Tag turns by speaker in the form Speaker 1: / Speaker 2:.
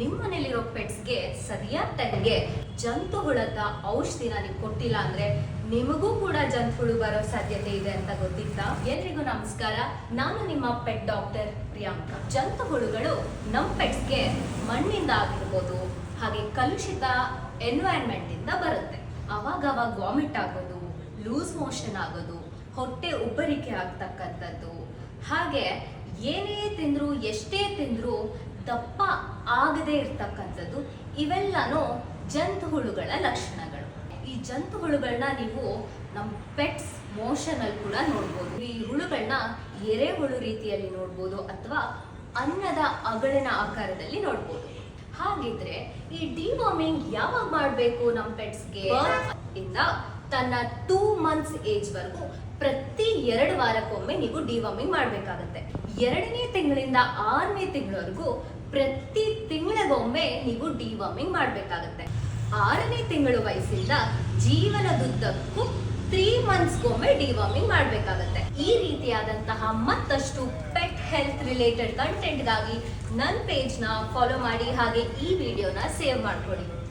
Speaker 1: ನಿಮ್ಮನೇಲಿರೋ ಪೆಟ್ಸ್ಗೆ ಸರಿಯಾದ ಟೈಮ್ಗೆ ಜಂತುಹುಳದ ಔಷಧಿನ ನೀವು ಕೊಟ್ಟಿಲ್ಲ ಅಂದ್ರೆ ನಿಮಗೂ ಕೂಡ ಜಂತುಹುಳು ಬರೋ ಸಾಧ್ಯತೆ ಇದೆ ಅಂತ ಗೊತ್ತಿತ್ತಾ? ಎಲ್ರಿಗೂ ನಮಸ್ಕಾರ, ನಾನು ನಿಮ್ಮ ಪೆಟ್ ಡಾಕ್ಟರ್ ಪ್ರಿಯಾಂಕಾ. ಜಂತುಹುಳುಗಳು ನಮ್ಮ ಪೆಟ್ಸ್ಗೆ ಮಣ್ಣಿಂದ ಆಗಿರ್ಬೋದು, ಹಾಗೆ ಕಲುಷಿತ ಎನ್ವೈರನ್ಮೆಂಟ್ ಇಂದ ಬರುತ್ತೆ. ಅವಾಗ ವಾಮಿಟ್ ಆಗೋದು, ಲೂಸ್ ಮೋಷನ್ ಆಗೋದು, ಹೊಟ್ಟೆ ಉಬ್ಬರಿಕೆ ಆಗ್ತಕ್ಕಂಥದ್ದು, ಹಾಗೆ ಏನೇ ತಿಂದ್ರು ಎಷ್ಟೇ ತಿಂದ್ರು ದಪ್ಪ ಆಗದೆ ಇರ್ತಕ್ಕಂಥದ್ದು, ಇವೆಲ್ಲನೂ ಜಂತುಹುಳುಗಳ ಲಕ್ಷಣಗಳು. ಈ ಜಂತುಹುಳುಗಳನ್ನ ನೀವು ನಮ್ಮ ಪೆಟ್ಸ್ ಮೋಷನ್ ಅಲ್ಲಿ ಕೂಡ ನೋಡ್ಬೋದು. ಈ ಹುಳುಗಳನ್ನ ಎರೆಹುಳು ರೀತಿಯಲ್ಲಿ ನೋಡ್ಬೋದು ಅಥವಾ ಅನ್ನದ ಅಗಳಿನ ಆಕಾರದಲ್ಲಿ ನೋಡ್ಬೋದು. ಹಾಗಿದ್ರೆ ಈ ಡಿವಾರ್ಮಿಂಗ್ ಯಾವಾಗ ಮಾಡಬೇಕು ನಮ್ಮ ಪೆಟ್ಸ್ಗೆ? ಇಂದ ತನ್ನ 2 months ಏಜ್ ವರೆಗೂ ಪ್ರತಿ 2 ವಾರಕ್ಕೊಮ್ಮೆ ನೀವು ಡಿವಾರ್ಮಿಂಗ್ ಮಾಡಬೇಕಾಗುತ್ತೆ. 2ನೇ ತಿಂಗಳಿಂದ 6ನೇ ತಿಂಗಳವರೆಗೂ ಪ್ರತಿ ತಿಂಗಳಿಗೊಮ್ಮೆ ನೀವು ಡಿವಾರ್ಮಿಂಗ್ ಮಾಡಬೇಕಾಗುತ್ತೆ. 6ನೇ ತಿಂಗಳು ವಯಸ್ಸಿಂದ ಜೀವನದುದ್ದಕ್ಕೂ 3 monthsಗೊಮ್ಮೆ ಡಿವಾರ್ಮಿಂಗ್ ಮಾಡಬೇಕಾಗುತ್ತೆ. ಈ ರೀತಿಯಾದಂತಹ ಮತ್ತಷ್ಟು ಪೆಟ್ ಹೆಲ್ತ್ ರಿಲೇಟೆಡ್ ಕಂಟೆಂಟ್ಗಾಗಿ ನನ್ನ ಪೇಜ್ನ ಫಾಲೋ ಮಾಡಿ, ಹಾಗೆ ಈ ವಿಡಿಯೋನ ಸೇವ್ ಮಾಡ್ಕೊಳ್ಳಿ.